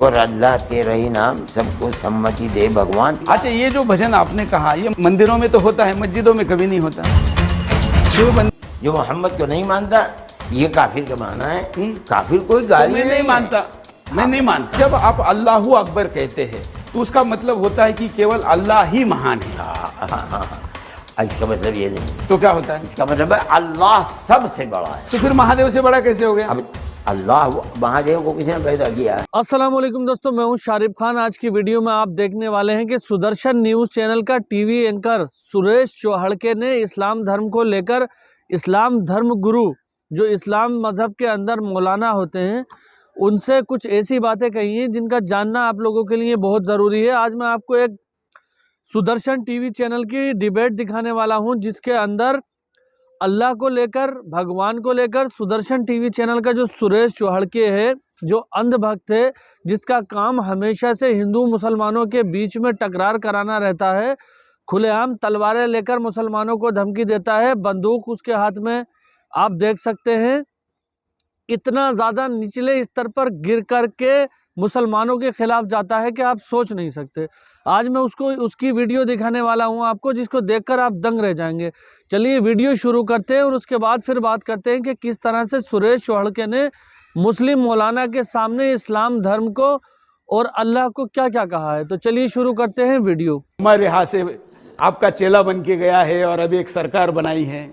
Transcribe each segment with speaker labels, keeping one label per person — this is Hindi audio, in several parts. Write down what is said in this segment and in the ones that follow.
Speaker 1: और अल्लाह तेरा ही नाम सबको सम्मति दे भगवान।
Speaker 2: अच्छा, ये जो भजन आपने कहा ये मंदिरों में तो होता है, मस्जिदों में कभी नहीं होता।
Speaker 1: जो मोहम्मद को नहीं मानता ये काफिर का माना है। काफिर कोई गाली
Speaker 2: मैं नहीं मानता, मैं नहीं मानता। जब आप अल्लाहू अकबर कहते हैं तो उसका मतलब होता है कि केवल अल्लाह ही महान है।
Speaker 1: इसका मतलब ये नहीं।
Speaker 2: तो क्या होता है?
Speaker 1: इसका मतलब है अल्लाह सबसे बड़ा है।
Speaker 2: तो फिर महादेव से बड़ा कैसे हो गया?
Speaker 1: अब अल्लाह महादेव को किसी ने पैदा किया है?
Speaker 3: अस्सलाम वालेकुम दोस्तों, मैं हूं शारिफ खान। आज की वीडियो में आप देखने वाले हैं कि सुदर्शन न्यूज़ चैनल का टीवी एंकर सुरेश चौहड़के ने इस्लाम धर्म को लेकर इस्लाम धर्म गुरु जो इस्लाम मज़हब के अंदर मौलाना होते हैं उनसे कुछ ऐसी बातें कही हैं जिनका जानना आप लोगों के लिए बहुत ज़रूरी है। आज मैं आपको एक सुदर्शन टीवी चैनल की डिबेट दिखाने वाला हूं जिसके अंदर अल्लाह को लेकर, भगवान को लेकर सुदर्शन टीवी चैनल का जो सुरेश चौहड़के है, जो अंधभक्त है, जिसका काम हमेशा से हिंदू मुसलमानों के बीच में टकरार कराना रहता है, खुलेआम तलवारें लेकर मुसलमानों को धमकी देता है, बंदूक उसके हाथ में आप देख सकते हैं। इतना ज़्यादा निचले स्तर पर गिर कर के मुसलमानों के खिलाफ जाता है कि आप सोच नहीं सकते। आज मैं उसकी वीडियो दिखाने वाला हूं आपको, जिसको देखकर आप दंग रह जाएंगे। चलिए वीडियो शुरू करते हैं और उसके बाद फिर बात करते हैं कि किस तरह से सुरेश चौहड़के ने मुस्लिम मौलाना के सामने इस्लाम धर्म को और अल्लाह को क्या क्या कहा है। तो चलिए शुरू करते हैं वीडियो।
Speaker 2: हमारे यहाँ से आपका चेला बन के गया है और अभी एक सरकार बनाई है।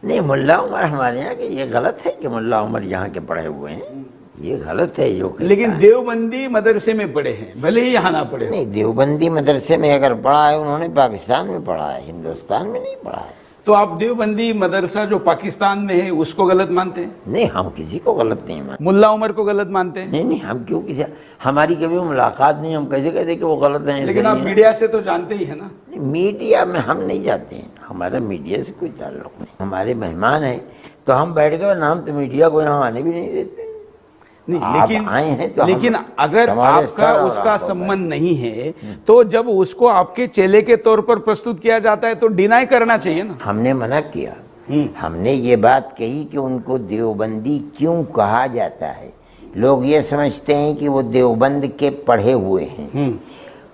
Speaker 1: नहीं, मुल्ला उमर हमारे यहाँ के ये गलत है कि मुल्ला उमर यहाँ के पढ़े हुए हैं, ये गलत है जो।
Speaker 2: लेकिन देवबंदी मदरसे में पढ़े हैं, भले ही यहाँ ना पढ़े।
Speaker 1: नहीं, देवबंदी मदरसे में अगर पढ़ा है उन्होंने पाकिस्तान में पढ़ा है, हिंदुस्तान में नहीं पढ़ा है।
Speaker 2: तो आप देवबंदी मदरसा जो पाकिस्तान में है उसको गलत मानते हैं?
Speaker 1: नहीं, हम किसी को गलत नहीं मानते।
Speaker 2: मुल्ला उमर को गलत मानते हैं?
Speaker 1: नहीं, हम क्यों किसी, हमारी कभी मुलाकात नहीं, हम कैसे कहते कि वो गलत है।
Speaker 2: लेकिन आप मीडिया से तो जानते ही है ना?
Speaker 1: मीडिया में हम नहीं जाते हैं, हमारा मीडिया से कोई ताल्लुक नहीं। हमारे मेहमान हैं तो हम बैठ गए, नाम तो मीडिया को यहाँ आने भी नहीं देते।
Speaker 2: नहीं,
Speaker 1: आए हैं तो
Speaker 2: लेकिन अगर आपका उसका संबंध नहीं है तो जब उसको आपके चेले के तौर पर प्रस्तुत किया जाता है तो डिनाई करना चाहिए ना।
Speaker 1: हमने मना किया, हमने ये बात कही कि उनको देवबंदी क्यों कहा जाता है। लोग ये समझते हैं कि वो देवबंद के पढ़े हुए हैं,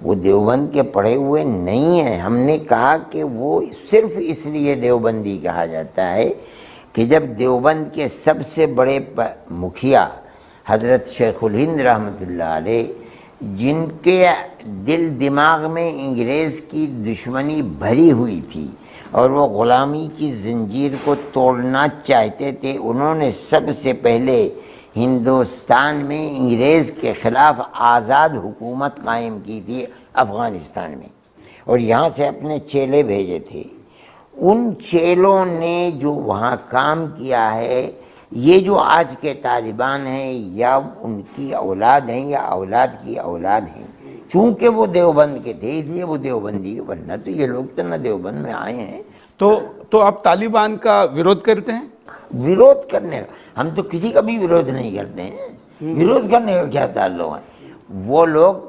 Speaker 1: वो देवबंद के पढ़े हुए नहीं हैं। हमने कहा कि वो सिर्फ इसलिए देवबंदी कहा जाता है कि जब देवबंद के सबसे बड़े मुखिया हज़रत शेखुल हिंद रहमतुल्लाह अलैह, जिनके दिल दिमाग में अंग्रेज़ की दुश्मनी भरी हुई थी और वो ग़ुलामी की ज़ंजीर को तोड़ना चाहते थे, उन्होंने सबसे पहले हिंदुस्तान में अंग्रेज़ के ख़िलाफ़ आज़ाद हुकूमत कायम की थी अफ़गानिस्तान में, और यहाँ से अपने चेले भेजे थे। उन चेलों ने जो वहाँ काम किया है, ये जो आज के तालिबान हैं या उनकी औलाद हैं या औलाद की औलाद हैं, चूँकि वो देवबंद के थे इसलिए वो देवबंदी के, वरना तो ये लोग तो न देवबंद में आए हैं।
Speaker 2: तो आप तालिबान का विरोध करते हैं?
Speaker 1: विरोध करने, हम तो किसी का भी विरोध नहीं करते हैं। विरोध करने का क्या ताल्लुक है? वो लोग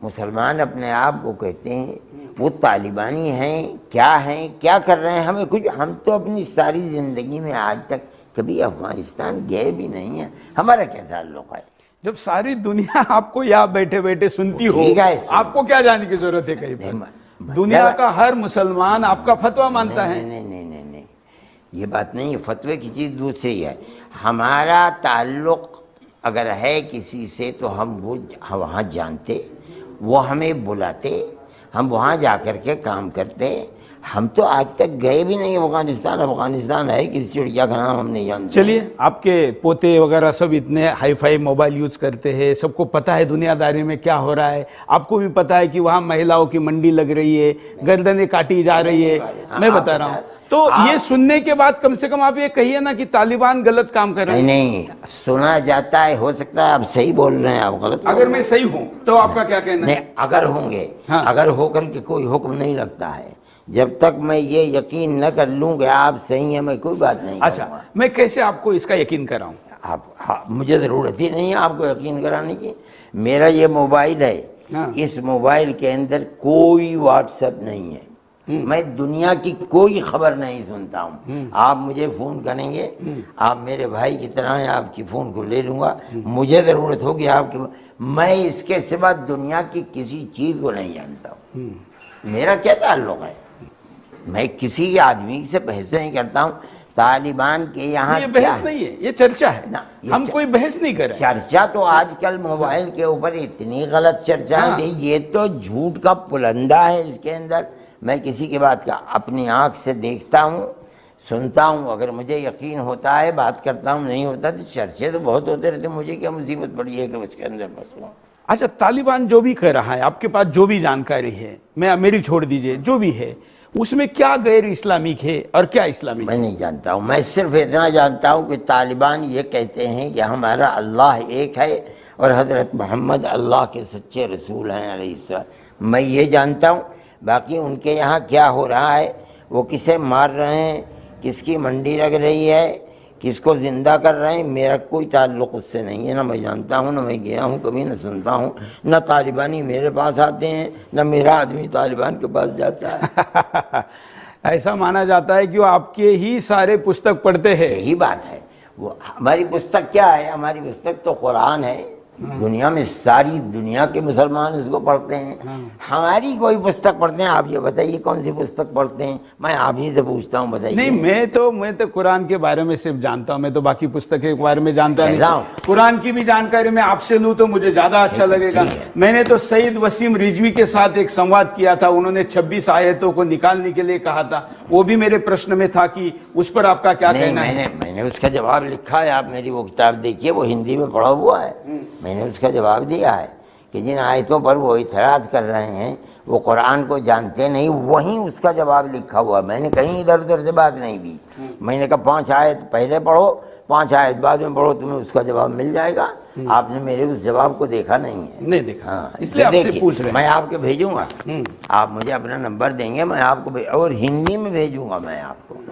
Speaker 1: मुसलमान अपने आप को कहते हैं, वो तालिबानी हैं, क्या कर रहे हैं हमें कुछ, हम तो अपनी सारी ज़िंदगी में आज तक कभी अफगानिस्तान गए भी नहीं है, हमारा क्या ताल्लुक है। जब
Speaker 2: सारी दुनिया आपको यहाँ बैठे बैठे सुनती हो, आपको क्या जानने की जरूरत है? कहीं पर दुनिया का हर मुसलमान आपका फतवा मानता है।
Speaker 1: नहीं, ये बात नहीं है। फतवे की चीज़ दूसरी है। हमारा ताल्लुक अगर है किसी से तो हम वो वहाँ जानते, वो हमें बुलाते, हम वहाँ जा कर के काम करते। हम तो आज तक गए भी नहीं अफगानिस्तान है किसी चिड़िया का नाम हम नहीं जानते।
Speaker 2: चलिए, आपके पोते वगैरह सब इतने हाई फाई मोबाइल यूज़ करते हैं, सबको पता है दुनियादारी में क्या हो रहा है। आपको भी पता है कि वहाँ महिलाओं की मंडी लग रही है, गर्दनें काटी जा रही है। मैं बता रहा हूँ, तो ये सुनने के बाद कम से कम आप ये कहिए ना कि तालिबान गलत काम कर रहे हैं।
Speaker 1: नहीं, सुना जाता है, हो सकता है आप सही बोल रहे हैं, आप गलत।
Speaker 2: अगर मैं सही हूँ तो आपका क्या कहना है?
Speaker 1: अगर होंगे, अगर होकर के कोई हुक्म नहीं लगता है, जब तक मैं ये यकीन न कर लूँ कि आप सही हैं, मैं कोई बात नहीं।
Speaker 2: अच्छा, मैं कैसे आपको इसका यकीन कराऊँ?
Speaker 1: मुझे ज़रूरत ही नहीं है आपको यकीन कराने की। मेरा ये मोबाइल है, इस मोबाइल के अंदर कोई व्हाट्सएप नहीं है, मैं दुनिया की कोई खबर नहीं सुनता हूँ। आप मुझे फ़ोन करेंगे, आप मेरे भाई की तरह हैं, आपकी फ़ोन को ले लूँगा, मुझे ज़रूरत होगी आपकी, मैं इसके सिवा दुनिया की किसी चीज़ को नहीं जानता हूँ। मेरा क्या ताल्लुक़ है, मैं किसी आदमी से बहस नहीं करता हूँ। तालिबान के यहाँ
Speaker 2: ये बहस नहीं है, ये चर्चा है
Speaker 1: ना,
Speaker 2: हम कोई बहस नहीं कर रहे।
Speaker 1: चर्चा तो आजकल मोबाइल के ऊपर इतनी गलत चर्चा है, ये तो झूठ का पुलंदा है इसके अंदर। मैं किसी की बात का अपनी आंख से देखता हूँ, सुनता हूँ, अगर मुझे यकीन होता है बात करता हूँ, नहीं होता तो चर्चे तो बहुत होते रहते। मुझे क्या मुसीबत पड़ी है कि उसके अंदर फंसूँ।
Speaker 2: अच्छा, तालिबान जो भी कर रहा है, आपके पास जो भी जानकारी है, मेरी छोड़ दीजिए, जो भी है उसमें क्या गैर इस्लामिक है और क्या इस्लामिक?
Speaker 1: मैं नहीं जानता हूँ। मैं सिर्फ इतना जानता हूँ कि तालिबान ये कहते हैं कि हमारा अल्लाह एक है और हज़रत मोहम्मद अल्लाह के सच्चे रसूल हैं अलैहिस्सलाम। मैं ये जानता हूँ। बाकी उनके यहाँ क्या हो रहा है, वो किसे मार रहे हैं, किसकी मंडी लग रही है, किसको ज़िंदा कर रहे हैं, मेरा कोई ताल्लुक़ उससे नहीं है। ना मैं जानता हूँ, ना मैं गया हूँ कभी, ना सुनता हूँ, ना तालिबानी मेरे पास आते हैं, ना मेरा आदमी तालिबान के पास जाता है।
Speaker 2: ऐसा माना जाता है कि वो आपके ही सारे पुस्तक पढ़ते हैं।
Speaker 1: यही बात है। वो हमारी पुस्तक क्या है, हमारी पुस्तक तो कुरान है। दुनिया में सारी दुनिया के मुसलमान उसको पढ़ते हैं। हमारी कोई पुस्तक पढ़ते हैं? आप ये बताइए कौन सी पुस्तक पढ़ते हैं? मैं आप ही से पूछता हूँ, बताइए।
Speaker 2: नहीं, मैं तो कुरान के बारे में सिर्फ जानता हूँ, मैं तो बाकी पुस्तक के बारे में जानता नहीं। कुरान की भी जानकारी मैं आपसे लूँ तो मुझे ज्यादा अच्छा लगेगा। मैंने तो सईद वसीम रिजवी के साथ एक संवाद किया था, उन्होंने 26 आयतों को निकालने के लिए कहा था, वो भी मेरे प्रश्न में था कि उस पर आपका क्या कहना है?
Speaker 1: मैंने उसका जवाब लिखा है, आप मेरी वो किताब देखिए, वो हिंदी में पढ़ा हुआ है। मैंने उसका जवाब दिया है कि जिन आयतों पर वो इतराज़ कर रहे हैं वो कुरान को जानते नहीं, वहीं उसका जवाब लिखा हुआ। मैंने कहीं इधर उधर से बात नहीं दी। मैंने कहा 5 आयत पहले पढ़ो, 5 आयत बाद में पढ़ो, तुम्हें उसका जवाब मिल जाएगा। आपने मेरे उस जवाब को देखा नहीं है।
Speaker 2: नहीं देखा।
Speaker 1: हाँ,
Speaker 2: इसलिए आपसे पूछ रहे हैं।
Speaker 1: मैं आपके भेजूंगा, आप मुझे अपना नंबर देंगे, मैं आपको और हिंदी में भेजूंगा मैं आपको।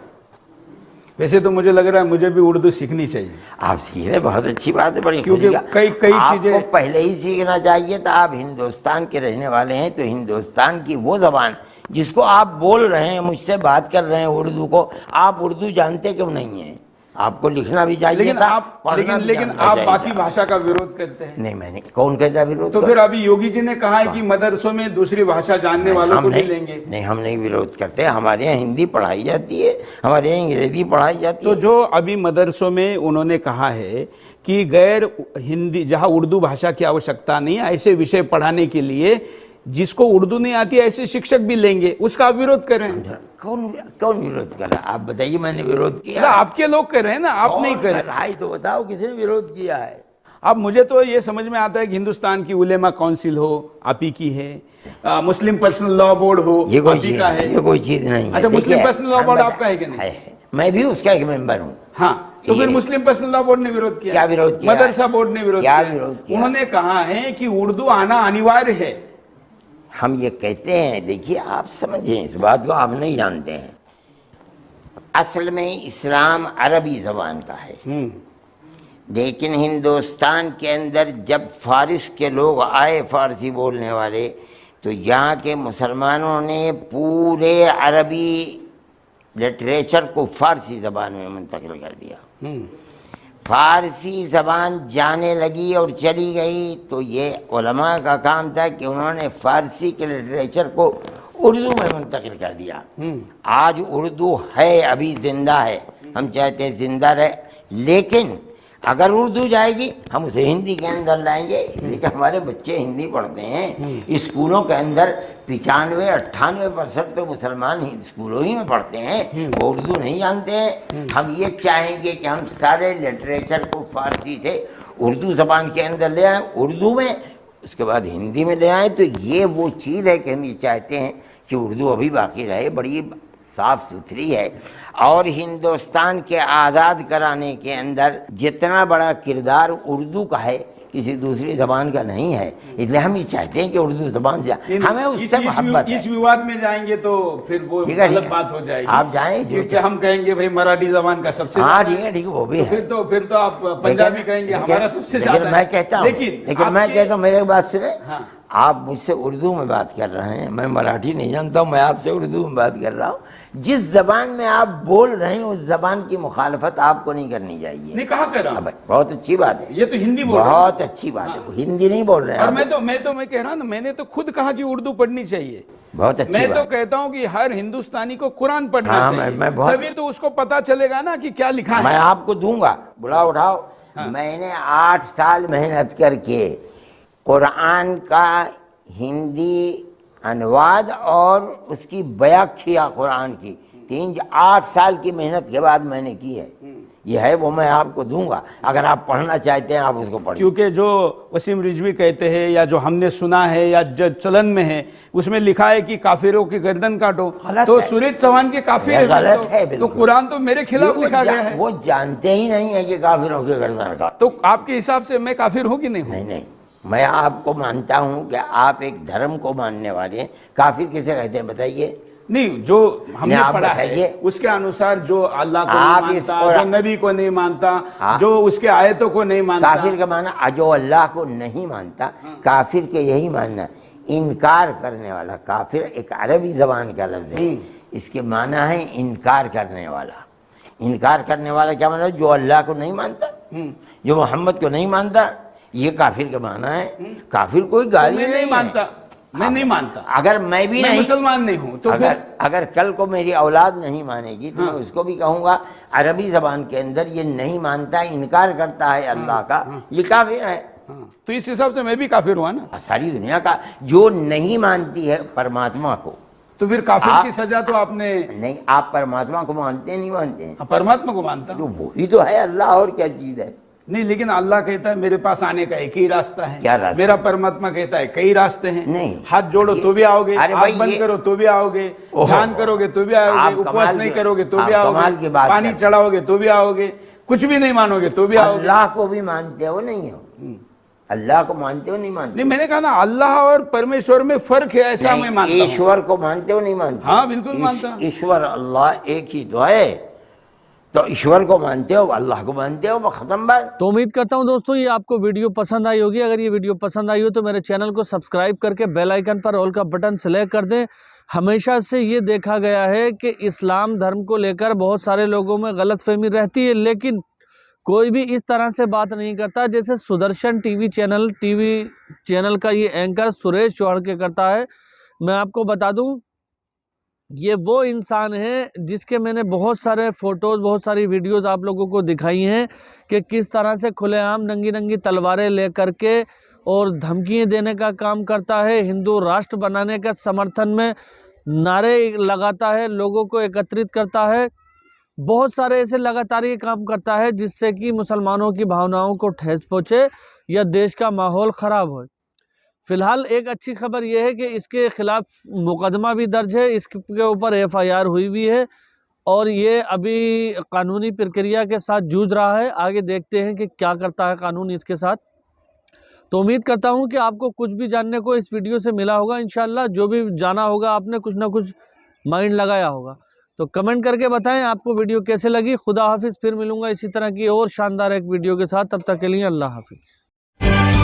Speaker 2: वैसे तो मुझे लग रहा है मुझे भी उर्दू सीखनी चाहिए।
Speaker 1: आप सीख रहे, बहुत अच्छी बात है, बड़ी
Speaker 2: क्योंकि कई चीजें
Speaker 1: आपको पहले ही सीखना चाहिए था। आप हिंदुस्तान के रहने वाले हैं तो हिंदुस्तान की वो जबान जिसको आप बोल रहे हैं, मुझसे बात कर रहे हैं उर्दू को, आप उर्दू जानते क्यों नहीं हैं? आपको लिखना भी चाहिए
Speaker 2: लेकिन
Speaker 1: था,
Speaker 2: लेकिन आप बाकी भाषा का विरोध करते हैं।
Speaker 1: नहीं, मैंने कौन कहता विरोध?
Speaker 2: तो फिर अभी योगी जी ने कहा है कि मदरसों में दूसरी भाषा जानने वालों को भी लेंगे।
Speaker 1: नहीं, हम नहीं विरोध करते। हमारे यहाँ हिंदी पढ़ाई जाती है, हमारे यहाँ अंग्रेजी पढ़ाई जाती है।
Speaker 2: तो जो अभी मदरसों में उन्होंने कहा है कि गैर हिंदी, जहाँ उर्दू भाषा की आवश्यकता नहीं, ऐसे विषय पढ़ाने के लिए जिसको उर्दू नहीं आती ऐसे शिक्षक भी लेंगे, उसका आप विरोध कर रहे हैं।
Speaker 1: कौन विरोध कर रहा है? आप बताइए, मैंने विरोध किया?
Speaker 2: आपके लोग कर रहे हैं ना, आप नहीं कर रहे।
Speaker 1: तो बताओ किसने विरोध किया है?
Speaker 2: अब मुझे तो ये समझ में आता है कि हिंदुस्तान की उलेमा काउंसिल हो, आप ही की है, मुस्लिम पर्सनल लॉ बोर्ड हो, आप ही का है।
Speaker 1: ये कोई चीज नहीं है।
Speaker 2: अच्छा, मुस्लिम पर्सनल लॉ बोर्ड आपका है कि नहीं?
Speaker 1: मैं भी उसका एक मेंबर हूँ।
Speaker 2: हाँ, तो फिर मुस्लिम पर्सनल लॉ बोर्ड ने विरोध किया।
Speaker 1: क्या विरोध किया?
Speaker 2: मदरसा बोर्ड ने विरोध किया। उन्होंने कहा है कि उर्दू आना अनिवार्य है।
Speaker 1: हम ये कहते हैं, देखिए आप समझें इस बात को, आप नहीं जानते हैं। असल में इस्लाम अरबी ज़बान का है, लेकिन हिंदुस्तान के अंदर जब फारिस के लोग आए, फारसी बोलने वाले, तो यहाँ के मुसलमानों ने पूरे अरबी लिटरेचर को फारसी ज़बान में मुंतकिल कर दिया। फारसी ज़बान जाने लगी और चली गई, तो ये उलमा का काम था कि उन्होंने फारसी के लिटरेचर को उर्दू में मुंतकिल कर दिया। आज उर्दू है, अभी ज़िंदा है, हम चाहते हैं ज़िंदा रहे, लेकिन अगर उर्दू जाएगी हम उसे हिंदी के अंदर लाएंगे। लेकिन हमारे बच्चे हिंदी पढ़ते हैं, स्कूलों के अंदर 95-98% तो मुसलमान ही स्कूलों ही में पढ़ते हैं, वो उर्दू नहीं जानते हैं। हम ये चाहेंगे कि हम सारे लिटरेचर को फारसी से उर्दू ज़बान के अंदर ले आएँ, उर्दू में, उसके बाद हिंदी में ले आएँ। तो ये वो चीज़ है कि हम ये चाहते हैं कि उर्दू अभी बाकी रहे, बड़ी साफ सुथरी है। और हिंदुस्तान के आज़ाद कराने के अंदर जितना बड़ा किरदार उर्दू का है, किसी दूसरी ज़बान का नहीं है। इसलिए हम ये चाहते हैं कि उर्दू ज़बान हमें उससे मोहब्बत है।
Speaker 2: इस विवाद में जाएंगे तो फिर वो अलग बात हो जाएगी।
Speaker 1: आप जाएं,
Speaker 2: क्योंकि हम कहेंगे भाई मराठी ज़बान का सबसे,
Speaker 1: हाँ ठीक है, वो भी है।
Speaker 2: फिर तो आप पंजाबी कहेंगे हमारा सबसे ज़्यादा।
Speaker 1: मैं कहता हूँ, लेकिन मैं कहता हूँ, मेरे बात सुने, आप मुझसे उर्दू में बात कर रहे हैं, मैं मराठी नहीं जानता हूँ, मैं आपसे उर्दू में बात कर रहा हूँ। जिस जबान में आप बोल रहे हैं उस जबान की मुखालफत आपको नहीं करनी चाहिए।
Speaker 2: नहीं, कहा कर रहा हूँ,
Speaker 1: बहुत अच्छी बात है,
Speaker 2: ये तो हिंदी बोल रहा हूँ।
Speaker 1: बहुत अच्छी बात है, हिंदी नहीं बोल रहे हैं
Speaker 2: और
Speaker 1: आप।
Speaker 2: मैं कह रहा हूँ ना, मैंने तो खुद कहा कि उर्दू पढ़नी चाहिए।
Speaker 1: बहुत अच्छी
Speaker 2: मैं
Speaker 1: बात।
Speaker 2: तो कहता हूँ कि हर हिंदुस्तानी को कुरान पढ़ना
Speaker 1: हाँ,
Speaker 2: चाहिए, तभी तो उसको पता चलेगा ना कि क्या लिखा है।
Speaker 1: मैं आपको दूंगा, बुलाओ उठाओ। मैंने 8 साल मेहनत करके कुरान का हिंदी अनुवाद और उसकी व्याख्या कुरान की 8 साल की मेहनत के बाद मैंने की है। ये है वो, मैं आपको दूंगा, अगर आप पढ़ना चाहते हैं आप उसको पढ़िए।
Speaker 2: क्योंकि जो वसीम रिजवी कहते हैं या जो हमने सुना है या जो चलन में है उसमें लिखा है कि काफिरों की गर्दन काटो, तो सुरेश चौहान के काफिर
Speaker 1: गलत है,
Speaker 2: तो कुरान तो मेरे खिलाफ लिखा गया है।
Speaker 1: वो जानते ही नहीं है कि काफिरों की गर्दन काटो।
Speaker 2: तो आपके हिसाब से मैं काफिर हूँ कि नहीं हूँ?
Speaker 1: नहीं, मैं आपको मानता हूँ कि आप एक धर्म को मानने वाले हैं। काफिर किसे कहते हैं बताइए?
Speaker 2: नहीं, जो हमने पढ़ा है उसके अनुसार जो अल्लाह को नहीं मानता, जो नबी को नहीं मानता, जो उसके आयतों को नहीं मानता।
Speaker 1: काफिर का माना जो अल्लाह को नहीं मानता, काफिर के यही मानना, इनकार करने वाला। काफिर एक अरबी जबान का लफ्ज़ है, इसके माना है इनकार करने वाला। इनकार करने वाला क्या माना? जो अल्लाह को नहीं मानता, जो मोहम्मद को नहीं मानता, ये काफिर का माना है। काफिर कोई गाली
Speaker 2: नहीं मानता, मैं नहीं मानता।
Speaker 1: अगर मैं भी नहीं,
Speaker 2: मुसलमान नहीं हूँ, तो
Speaker 1: अगर कल को मेरी औलाद नहीं मानेगी तो मैं उसको भी कहूँगा अरबी जबान के अंदर ये नहीं मानता, इनकार करता है अल्लाह का, ये काफिर है।
Speaker 2: तो इस हिसाब से मैं भी काफिर हुआ ना।
Speaker 1: सारी दुनिया का जो नहीं मानती है परमात्मा को,
Speaker 2: तो फिर काफिर की सजा तो आपने
Speaker 1: नहीं। आप परमात्मा को मानते हैं नहीं मानते हैं?
Speaker 2: परमात्मा को मानता
Speaker 1: तो वही तो है अल्लाह, और क्या चीज है?
Speaker 2: नहीं, लेकिन अल्लाह कहता है मेरे पास आने का एक ही रास्ता है।
Speaker 1: क्या रास्ता?
Speaker 2: मेरा परमात्मा कहता है कई रास्ते हैं।
Speaker 1: नहीं,
Speaker 2: हाथ जोड़ो तो भी आओगे, आँख बंद करो तो भी आओगे, ध्यान करोगे तो भी आओगे, उपवास नहीं करोगे तो भी आओगे, पानी चढ़ाओगे तो भी आओगे, कुछ भी नहीं मानोगे तो भी आओगे।
Speaker 1: अल्लाह को भी मानते हो नहीं हो? अल्लाह को मानते हो नहीं मानते?
Speaker 2: नहीं, मैंने कहा ना अल्लाह और परमेश्वर में फर्क है, ऐसा मैं मानता हूं।
Speaker 1: ईश्वर को मानते हो नहीं मानते?
Speaker 2: हाँ, बिल्कुल मानता।
Speaker 1: ईश्वर अल्लाह एक ही तो है, तो ईश्वर को मानते हो, अल्लाह को मानते हो, वो खत्म बात।
Speaker 3: तो उम्मीद करता हूं दोस्तों ये आपको वीडियो पसंद आई होगी। अगर ये वीडियो पसंद आई हो तो मेरे चैनल को सब्सक्राइब करके बेल आइकन पर ऑल का बटन सेलेक्ट कर दें। हमेशा से ये देखा गया है कि इस्लाम धर्म को लेकर बहुत सारे लोगों में गलतफहमी रहती है, लेकिन कोई भी इस तरह से बात नहीं करता जैसे सुदर्शन टीवी चैनल का ये एंकर सुरेश चौहड़के करता है। मैं आपको बता दूं, ये वो इंसान है जिसके मैंने बहुत सारे फोटोज़, बहुत सारी वीडियोज़ आप लोगों को दिखाई हैं कि किस तरह से खुलेआम नंगी नंगी तलवारें लेकर के और धमकियाँ देने का काम करता है, हिंदू राष्ट्र बनाने का समर्थन में नारे लगाता है, लोगों को एकत्रित करता है, बहुत सारे ऐसे लगातार ये काम करता है जिससे कि मुसलमानों की भावनाओं को ठेस पहुँचे या देश का माहौल ख़राब हो। फिलहाल एक अच्छी खबर यह है कि इसके खिलाफ मुकदमा भी दर्ज है, इसके ऊपर FIR हुई भी है और ये अभी कानूनी प्रक्रिया के साथ जूझ रहा है। आगे देखते हैं कि क्या करता है कानून इसके साथ। तो उम्मीद करता हूं कि आपको कुछ भी जानने को इस वीडियो से मिला होगा। इंशाल्लाह जो भी जाना होगा आपने कुछ ना कुछ माइंड लगाया होगा। तो कमेंट करके बताएं आपको वीडियो कैसे लगी। खुदा हाफिज़, फिर मिलूंगा इसी तरह की और शानदार एक वीडियो के साथ। तब तक के लिए अल्लाह हाफिज़।